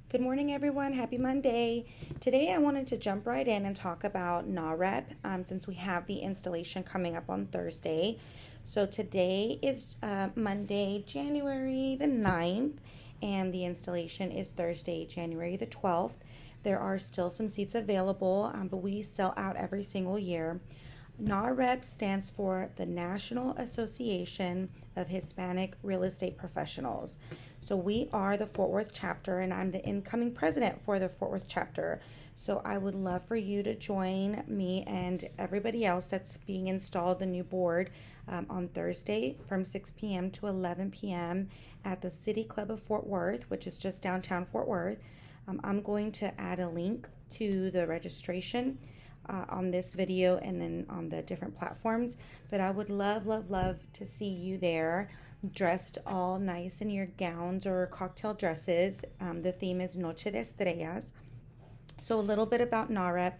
Good morning, everyone. Happy Monday. Today, I wanted to jump right in and talk about NAHREP since we have the installation coming up on Thursday. So, today is Monday, January the 9th, and the installation is Thursday, January the 12th. There are still some seats available, but we sell out every single year. NAHREP stands for the National Association of Hispanic Real Estate Professionals. So we are the Fort Worth chapter, and I'm the incoming president for the Fort Worth chapter. So I would love for you to join me and everybody else that's being installed, the new board, on Thursday from 6 p.m. to 11 p.m. at the City Club of Fort Worth, which is just downtown Fort Worth. I'm going to add a link to the registration on this video and then on the different platforms. But I would love, love, love to see you there dressed all nice in your gowns or cocktail dresses. The theme is Noche de Estrellas. So a little bit about NAHREP.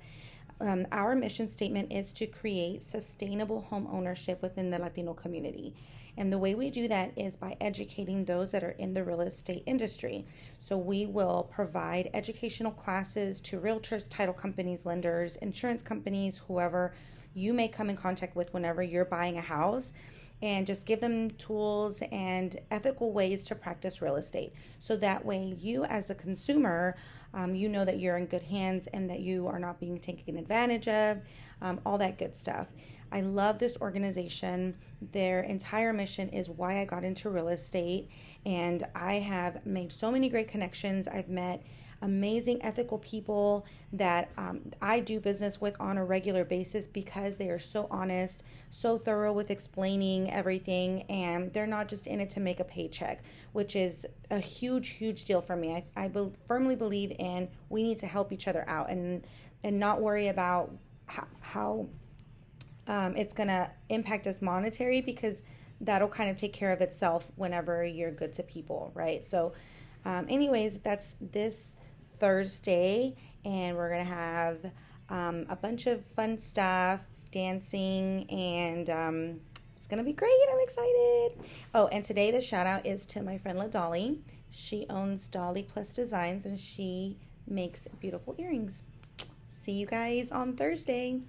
Our mission statement is to create sustainable home ownership within the Latino community. And the way we do that is by educating those that are in the real estate industry. So we will provide educational classes to realtors, title companies, lenders, insurance companies, whoever you may come in contact with whenever you're buying a house, and just give them tools and ethical ways to practice real estate. So that way you as a consumer, you know that you're in good hands and that you are not being taken advantage of, all that good stuff. I love this organization. Their entire mission is why I got into real estate, and I have made so many great connections. I've met amazing ethical people that I do business with on a regular basis because they are so honest, so thorough with explaining everything, and they're not just in it to make a paycheck, which is a huge, huge deal for me. I firmly believe in we need to help each other out and not worry about how it's going to impact us monetary, because that'll kind of take care of itself whenever you're good to people, right? So anyways, that's this Thursday, and we're going to have a bunch of fun stuff, dancing, and it's going to be great. I'm excited. Oh, and today the shout out is to my friend LaDolly. She owns Dolly Plus Designs, and she makes beautiful earrings. See you guys on Thursday.